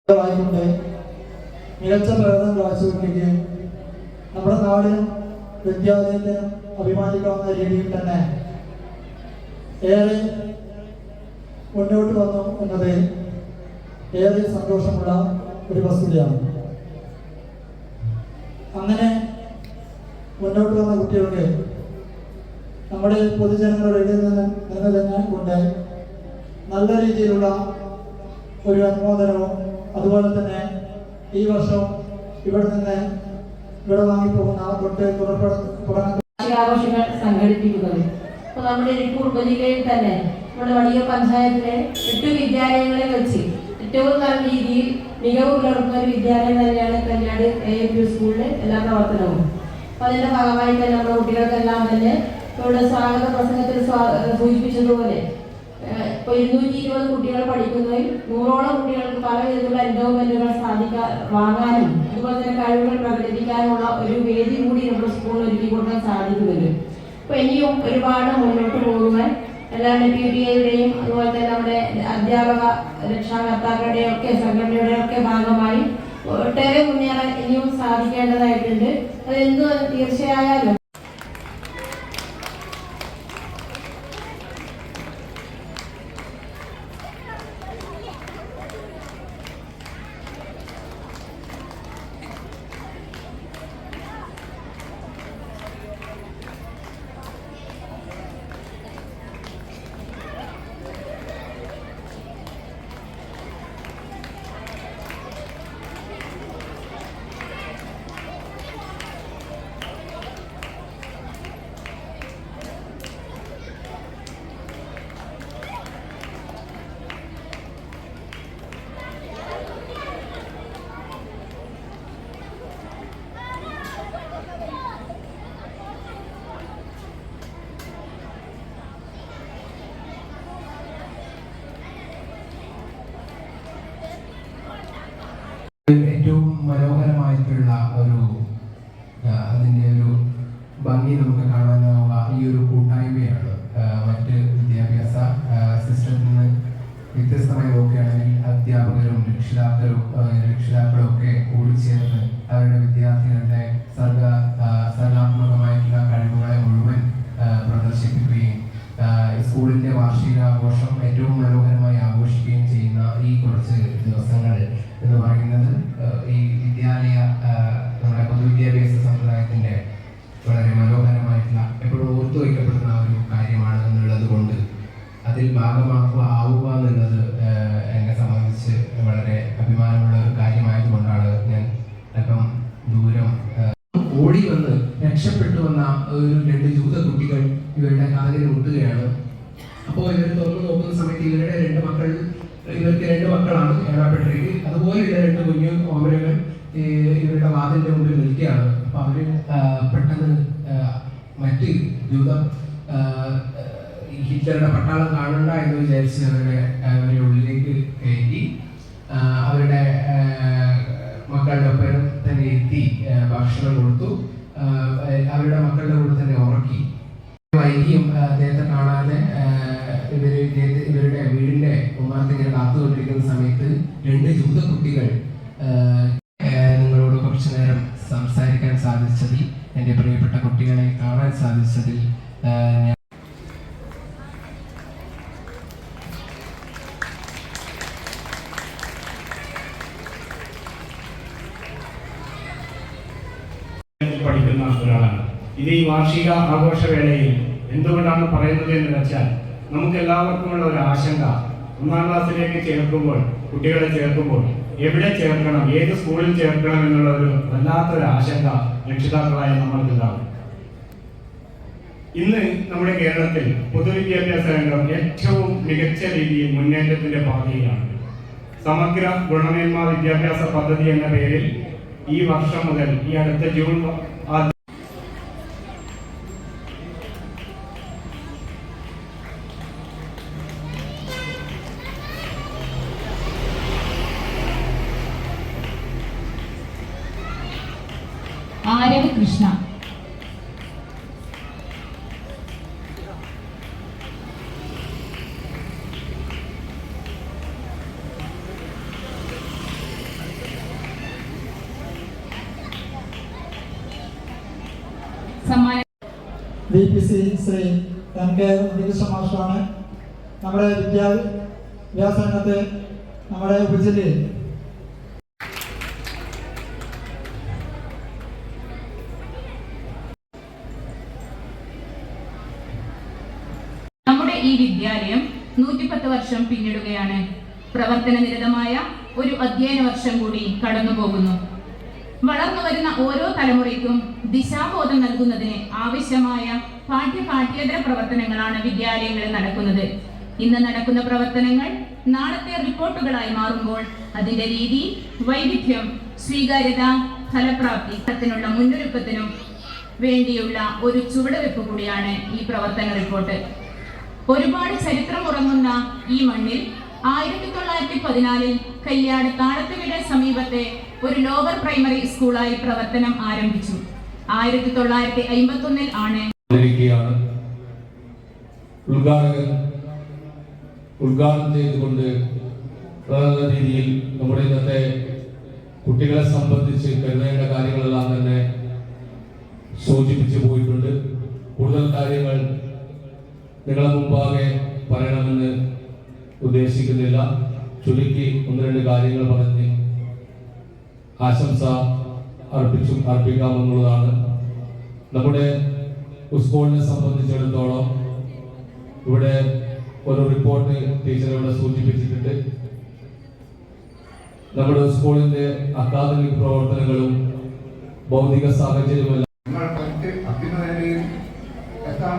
ായിക്കൊണ്ട് മികച്ച പ്രകടനം കാഴ്ചവെക്കുകയും നമ്മുടെ നാടിനും വിദ്യാലയത്തിനും അഭിമാനിക്കാവുന്ന രീതിയിൽ തന്നെ ഏറെ മുന്നോട്ട് വന്നു എന്നത് ഏറെ സന്തോഷമുള്ള ഒരു വസ്തുതയാണ്. അങ്ങനെ മുന്നോട്ട് വന്ന കുട്ടികൾക്ക് നമ്മുടെ പൊതുജനങ്ങളുടെ ഇടയിൽ നിന്ന് തന്നെ കൊണ്ട് നല്ല രീതിയിലുള്ള ഒരു അനുമോദനവും അതുപോലെ തന്നെ ഈ വർഷം ഇവിടെ നിന്ന് ഇവിടെ വാങ്ങിപ്പോകുന്ന ആഘോഷങ്ങൾ സംഘടിപ്പിക്കുന്നത്. അപ്പോൾ നമ്മുടെ ഇരിക്കൂർ ഉപജില്ലയിൽ തന്നെ നമ്മുടെ വടിയൂർ പഞ്ചായത്തിലെ 8 വിദ്യാലയങ്ങളെ വെച്ച് ഏറ്റവും നല്ല രീതിയിൽ മികവ് പുലർത്തുന്ന ഒരു വിദ്യാലയം തന്നെയാണ് കല്യാട് AMU സ്കൂളിലെ എല്ലാ പ്രവർത്തനവും. അപ്പോൾ അതിന്റെ ഭാഗമായി തന്നെ നമ്മുടെ കുട്ടികൾക്കെല്ലാം തന്നെ ഇവിടെ സ്വാഗത പ്രസംഗത്തിൽ സൂചിപ്പിച്ചതുപോലെ ഇപ്പോൾ 220 കുട്ടികൾ പഠിക്കുന്നതിൽ 100ഓളം കുട്ടികൾക്ക് പല വിധത്തിലുള്ള എൻഡോമെന്റുകൾ വാങ്ങാനും അതുപോലെ തന്നെ കഴിവുകൾ പ്രകടിപ്പിക്കാനുള്ള ഒരു വേദി കൂടി നമ്മുടെ സ്കൂളിൽ ഒരുക്കി കൊടുക്കാൻ സാധിക്കുന്നുണ്ട്. അപ്പോൾ ഇനിയും ഒരുപാട് മുന്നോട്ട് പോകുവാൻ എല്ലാ PTA-യുടെയും അതുപോലെ തന്നെ നമ്മുടെ അധ്യാപക രക്ഷാകർത്താക്കളുടെയും ഒക്കെ സംഘടനയുടെയും ഒക്കെ ഭാഗമായി ഒട്ടേറെ മുന്നേറാൻ ഇനിയും സാധിക്കേണ്ടതായിട്ടുണ്ട്. അതെന്ത് തീർച്ചയായാലും ഏറ്റവും മനോഹരമായിട്ടുള്ള അതിൻ്റെ ഒരു ഭംഗി നമുക്ക് കാണാനാവുക ഈ ഒരു കൂട്ടായ്മയാണ്. മറ്റ് വിദ്യാഭ്യാസ സിസ്റ്റത്തിൽ നിന്ന് വ്യത്യസ്തമായി നോക്കുകയാണെങ്കിൽ അധ്യാപകരും രക്ഷിതാക്കളും ഒക്കെ കൂടിച്ചേർന്ന് അവരുടെ വിദ്യാർത്ഥികളുടെ സർഗാത്മകമായിട്ടുള്ള കഴിവുകളെ മുഴുവൻ പ്രദർശിപ്പിക്കുകയും സ്കൂളിൻ്റെ വാർഷികാഘോഷം ഏറ്റവും മനോഹരമായി ആഘോഷിക്കുകയും ചെയ്യുന്ന ഈ കുറച്ച് ദിവസങ്ങൾ എന്ന് പറയുന്നത് ഈ വിദ്യാലയ നമ്മുടെ പൊതുവിദ്യാഭ്യാസ സമ്പ്രദായത്തിൻ്റെ വളരെ മനോഹരമായിട്ടുള്ള എപ്പോഴും ഓർത്തു വയ്ക്കപ്പെടുന്ന ഒരു കാര്യമാണ് എന്നുള്ളത് കൊണ്ട് അതിൽ ആവുക എന്നുള്ളത് എന്നെ സംബന്ധിച്ച് വളരെ അഭിമാനമുള്ള ഒരു കാര്യമായതുകൊണ്ടാണ് ഞാൻ അല്പം ദൂരം ഓടി വന്ന് രക്ഷപ്പെട്ടു വന്ന ഒരു 2 ജൂത കുട്ടികൾ ഇവരുടെ കഥകിൽ മുട്ടുകയാണ്. അപ്പോൾ ഇവർ തുറന്നു നോക്കുന്ന സമയത്ത് ഇവർക്ക് 2 മക്കളാണ് ഏറാപ്പെട്ടിരിക്ക്. അതുപോലെയുള്ള 2 കുഞ്ഞു ഓമനകൾ ഇവരുടെ വാതിലിന്റെ മുമ്പിൽ നിൽക്കുകയാണ്. അപ്പൊ അവര് പെട്ടെന്ന് മറ്റ് ഹിറ്റ്ലറുടെ പട്ടാളം കാണണ്ട എന്ന് വിചാരിച്ച് അവരെ ഉള്ളിലേക്ക് കയറ്റി അവരുടെ മക്കളുടെ ഒപ്പം തന്നെ എത്തി ഭക്ഷണം കൊടുത്തു. അവരുടെ മക്കളുടെ കൂടെ തന്നെ ഉറക്കി. വൈകിയും അദ്ദേഹത്തെ കാണാതെ ഇവരുടെ വീടിന്റെ ഉമ്മാർക്ക് ഇങ്ങനെ കാത്തുകൊണ്ടിരിക്കുന്ന സമയത്ത് 2 ജൂത കുട്ടികൾ നിങ്ങളോട് കുറച്ചു നേരം സംസാരിക്കാൻ സാധിച്ചതിൽ, എൻ്റെ പ്രിയപ്പെട്ട കുട്ടികളെ കാണാൻ സാധിച്ചതിൽ ഞാൻ പഠിക്കുന്ന ഒരാളാണ്. ഇത് ഈ വാർഷിക ആഘോഷവേളയിൽ എന്തുകൊണ്ടാണ് പറയുന്നത് എന്ന് വെച്ചാൽ നമുക്ക് എല്ലാവർക്കുമുള്ള ഒരു ആശങ്ക, 1ാം ക്ലാസ്സിലേക്ക് കുട്ടികളെ ചേർക്കുമ്പോൾ എവിടെ ചേർക്കണം, ഏത് സ്കൂളിൽ ചേർക്കണം എന്നുള്ള ഒരു വല്ലാത്തൊരു ആശങ്ക രക്ഷിതാക്കളായ നമ്മൾക്കുണ്ടാകും. ഇന്ന് നമ്മുടെ കേരളത്തിൽ പൊതുവിദ്യാഭ്യാസ രംഗം ഏറ്റവും മികച്ച രീതിയിൽ മുന്നേറ്റത്തിന്റെ പാതയിലാണ്. സമഗ്ര ഗുണമേന്മ വിദ്യാഭ്യാസ പദ്ധതി എന്ന പേരിൽ ഈ വർഷം മുതൽ ഈ അടുത്ത ജൂൺ ആരവ് കൃഷ്ണ, സമ്മാനം VPC ശ്രീ MK ഉണ്ണികൃഷ്ണ മാസ്റ്ററാണ്. നമ്മുടെ വിദ്യാഭ്യാസ രംഗത്ത് നമ്മുടെ ഉപജില്ലയിൽ നമ്മുടെ ഈ വിദ്യാലയം 110 വർഷം പിന്നിടുകയാണ്. പ്രവർത്തന നിരതമായ ഒരു അധ്യയന വർഷം കൂടി കടന്നുപോകുന്നു. വളർന്നു വരുന്ന ഓരോ തലമുറയ്ക്കും ദിശാബോധം നൽകുന്നതിന് ആവശ്യമായ പാഠ്യേതര പ്രവർത്തനങ്ങളാണ് വിദ്യാലയങ്ങളിൽ നടക്കുന്നത്. ഇന്ന് നടക്കുന്ന പ്രവർത്തനങ്ങൾ നാളത്തെ റിപ്പോർട്ടുകളായി മാറുമ്പോൾ അതിന്റെ രീതി, വൈവിധ്യം, സ്വീകാര്യത, ഫലപ്രാപ്തി ത്തിനുള്ള മുന്നൊരുക്കത്തിനും വേണ്ടിയുള്ള ഒരു ചുവടുവെപ്പ് കൂടിയാണ് ഈ പ്രവർത്തന റിപ്പോർട്ട്. ഒരുപാട് ചരിത്രം ഉറങ്ങുന്ന ഈ മണ്ണിൽ 1914 കല്യാട് താഴത്തുകട സമീപത്തെ ഒരു ലോവർ പ്രൈമറി സ്കൂളായി പ്രവർത്തനം ആരംഭിച്ചു. 1951 ആണ് ഉദ്ഘാടനം ചെയ്തുകൊണ്ട് രീതിയിൽ നമ്മുടെ ഇന്നത്തെ കുട്ടികളെ സംബന്ധിച്ച് കരുതേണ്ട കാര്യങ്ങളെല്ലാം തന്നെ സൂചിപ്പിച്ചു പോയിട്ടുണ്ട്. കൂടുതൽ കാര്യങ്ങൾ നിങ്ങളെ മുമ്പാകെ പറയണമെന്ന് ഉദ്ദേശിക്കുന്നില്ല. ചുരുക്കി 1-2 കാര്യങ്ങൾ പറഞ്ഞ് ആശംസ അർപ്പിക്കാമെന്നുള്ളതാണ്. നമ്മുടെ സ്കൂളിനെ സംബന്ധിച്ചിടത്തോളം ഇവിടെ ഒരു റിപ്പോർട്ട് ടീച്ചർ ഇവിടെ സൂചിപ്പിച്ചിട്ടുണ്ട്. നമ്മുടെ സ്കൂളിന്റെ അക്കാദമിക് പ്രവർത്തനങ്ങളും ഭൗതിക സാഹചര്യമെല്ലാം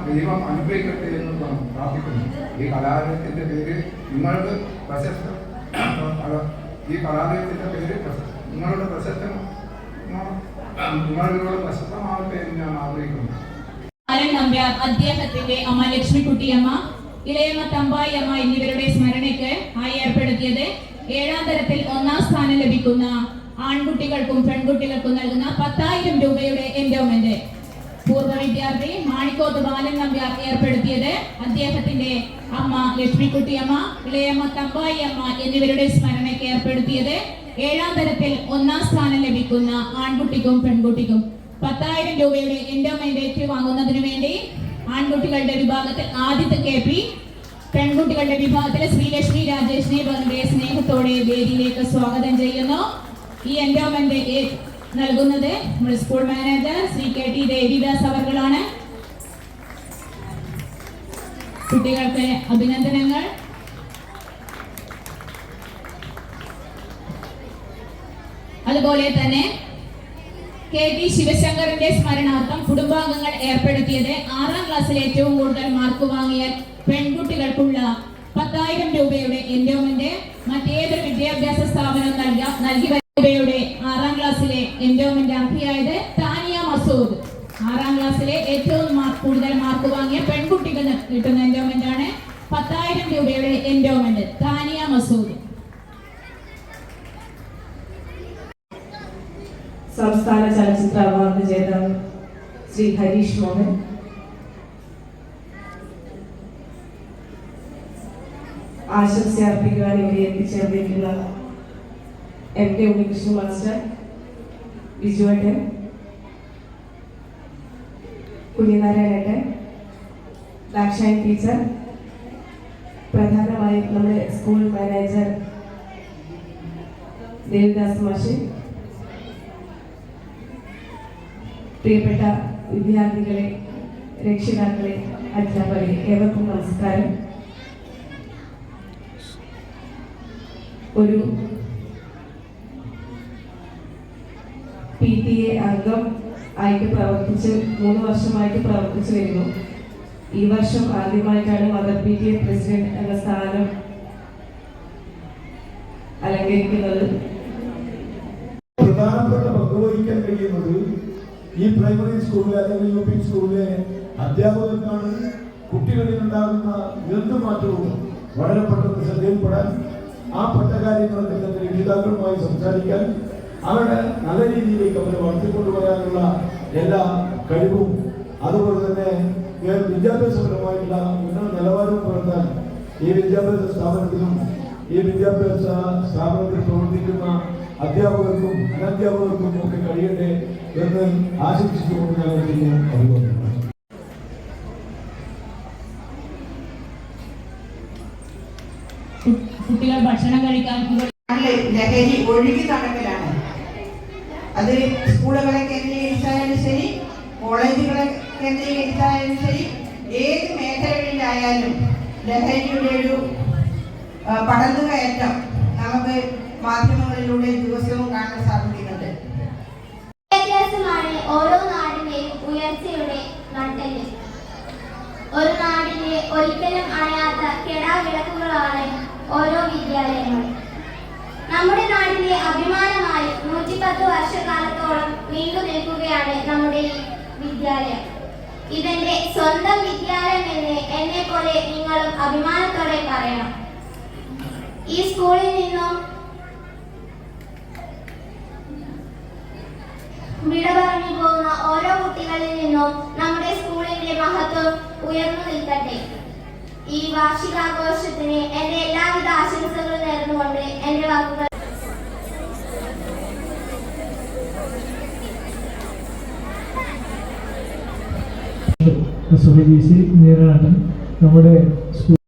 ദൈവം അനുഗ്രഹിക്കട്ടെ എന്ന് പ്രാർത്ഥിക്കുന്നു. ഈ കലാലയത്തിന്റെ പേര് നിങ്ങൾക്ക് പ്രശസ്ത നിങ്ങളുടെ പ്രശസ്തമാകട്ടെ എന്ന് ഞാൻ ആഗ്രഹിക്കുന്നു. നമ്പ്യാർ, അദ്ദേഹത്തിന്റെ അമ്മ ലക്ഷ്മിക്കുട്ടിയമ്മ, ഇളയമ്മ തമ്പായി അമ്മ എന്നിവരുടെ സ്മരണയ്ക്ക് ആയി ഏർപ്പെടുത്തിയത് 7ാം തരത്തിൽ 1ാം സ്ഥാനം ലഭിക്കുന്ന ആൺകുട്ടികൾക്കും പെൺകുട്ടികൾക്കും നൽകുന്ന 10,000 രൂപയുടെ എൻഡോമെന്റ്. പൂർവ്വ വിദ്യാർത്ഥി മാണിക്കോത്ത് ബാലൻ നമ്പ്യാർ ഏർപ്പെടുത്തിയത് അദ്ദേഹത്തിന്റെ അമ്മ ലക്ഷ്മിക്കുട്ടിയമ്മ, ഇളയമ്മ തമ്പായി അമ്മ എന്നിവരുടെ സ്മരണയ്ക്ക് ഏർപ്പെടുത്തിയത് 7ാം തരത്തിൽ 1ാം സ്ഥാനം ലഭിക്കുന്ന ആൺകുട്ടിക്കും പെൺകുട്ടിക്കും 10,000 രൂപയുടെ എൻഡോമെന്റ് ഏറ്റുവാങ്ങുന്നതിനു വേണ്ടി ആൺകുട്ടികളുടെ വിഭാഗത്തിൽ ആദിത്യ KP, പെൺകുട്ടികളുടെ വിഭാഗത്തിൽ ശ്രീലക്ഷ്മി രാജേഷിനെ വളരെ സ്നേഹത്തോടെ വേദിയിലേക്ക് സ്വാഗതം ചെയ്യുന്നു. ഈ എൻഡോമെന്റ് നൽകുന്നത് നമ്മുടെ school manager Shri KT Devidas അവർകളാണ്. കുട്ടികൾക്ക് അഭിനന്ദനങ്ങൾ. അതുപോലെ തന്നെ KT ശിവശങ്കറിന്റെ സ്മരണാർത്ഥം കുടുംബാംഗങ്ങൾ ഏർപ്പെടുത്തിയത് 6ാം ക്ലാസ്സിൽ ഏറ്റവും കൂടുതൽ മാർക്ക് വാങ്ങിയ പെൺകുട്ടികൾക്കുള്ള 10,000 രൂപയുടെ എൻഡോമെന്റ് മറ്റേതൊരു വിദ്യാഭ്യാസ സ്ഥാപനം നൽകി രൂപയുടെ 6ാം ക്ലാസ്സിലെ എൻഡോമെന്റ് അർഹയായത് താനിയ മസൂദ്. 6ാം ക്ലാസ്സിലെ ഏറ്റവും കൂടുതൽ മാർക്ക് വാങ്ങിയ പെൺകുട്ടികൾ കിട്ടുന്ന എൻഡോമെന്റ് ആണ് 10,000 രൂപയുടെ എൻഡോമെന്റ് താനിയ മസൂദ്. സംസ്ഥാന ചലച്ചിത്ര അവാർഡ് ജേതാവ് ശ്രീ ഹരീഷ് മോഹൻ, ആശംസ അർപ്പിക്കുവാൻ ഇവിടെ എത്തിച്ചേർന്നിട്ടുള്ള MK ഉണ്ണികൃഷ്ണ മാസ്റ്റർ, ബിജുവേട്ടൻ, കുഞ്ഞിനാരായണേട്ടൻ, ദാക്ഷായണി ടീച്ചർ, പ്രധാനമായും നമ്മുടെ സ്കൂൾ മാനേജർ ദേവിദാസ് മാഷ്, പ്രിയപ്പെട്ട വിദ്യാർത്ഥികളെ, രക്ഷിതാക്കളെ, അധ്യാപകരെ, ഏവർക്കും നമസ്കാരം. ഒരു PTA അംഗം ആയിട്ട് 3 വർഷമായിട്ട് പ്രവർത്തിച്ചു വരുന്നു. ഈ വർഷം ആദ്യമായിട്ടാണ് മദർ PTA പ്രസിഡന്റ് എന്ന സ്ഥാനം അലങ്കരിക്കുന്നത്. പ്രധാനപ്പെട്ട പങ്കുവഹിക്കാൻ കഴിയുന്നത് ഈ പ്രൈമറി സ്കൂളിലെ അല്ലെങ്കിൽ UP സ്കൂളിലെ അധ്യാപകർക്കാണ്. കുട്ടികളിൽ ഉണ്ടാകുന്ന എന്ത് മാറ്റവും വളരെ പെട്ടെന്ന് ശ്രദ്ധയിൽപ്പെടാൻ, ആ പെട്ട കാര്യങ്ങൾ രക്ഷിതാക്കളുമായി സംസാരിക്കാൻ, അവരുടെ നല്ല രീതിയിലേക്ക് അവരെ വളർത്തിക്കൊണ്ടുവരാനുള്ള എല്ലാ കഴിവും, അതുപോലെ തന്നെ വിദ്യാഭ്യാസപരമായിട്ടുള്ള ഉന്നത നിലവാരവും പുലർത്താൻ ഈ വിദ്യാഭ്യാസ സ്ഥാപനത്തിലും ഈ വിദ്യാഭ്യാസ സ്ഥാപനത്തിൽ പ്രവർത്തിക്കുന്ന അധ്യാപകർക്കും അനധ്യാപകർക്കും ഒക്കെ കഴിയട്ടെ എന്ന് ആശംസിച്ചുകൊണ്ട് ഞാൻ അഭിനന്ദിക്കുന്നു. കുട്ടികൾ ഭക്ഷണം കഴിക്കാൻ ലഹരി ഒഴുകി നടക്കലാണ്. അത് സ്കൂളുകളെ കേന്ദ്രീകരിച്ചായാലും ശരി, കോളേജുകളെ കേന്ദ്രീകരിച്ചായാലും ശരി, ഏത് മേഖലകളിലായാലും ലഹരിയുടെ ഒരു പടന്നുകയറ്റം നമുക്ക് മാധ്യമങ്ങളിലൂടെ ദിവസവും കാണാൻ സാധിക്കുന്നുണ്ട്. വിദ്യാഭ്യാസമാണ് ഓരോ നാടിന്റെയും ഉയർച്ചയുടെ നട്ടെല്ല്. ഒരു നാടിന്റെ ഒരിക്കലും അണയാത്ത കെടാവിളക്കുകളാണ് ഓരോ വിദ്യാലയങ്ങൾ. നമ്മുടെ നാടിന്റെ അഭിമാനമായി 110 വർഷക്കാലത്തോളം നീണ്ടു നിൽക്കുകയാണ് നമ്മുടെ ഈ വിദ്യാലയം. ഇതെന്റെ സ്വന്തം വിദ്യാലയം എന്ന് എന്നെ പോലെ നിങ്ങളും അഭിമാനത്തോടെ പറയണം. ഈ സ്കൂളിൽ നിന്നും വിട പറഞ്ഞു പോകുന്ന ഓരോ കുട്ടികളിൽ നിന്നും നമ്മുടെ സ്കൂളിന്റെ മഹത്വം ഉയർന്നു നിൽക്കട്ടെ. ഈ വാർഷികാഘോഷത്തിന് എന്റെ എല്ലാവിധ ആശംസകളും നേർന്നുകൊണ്ട് എന്റെ വാക്കുകൾ നമ്മുടെ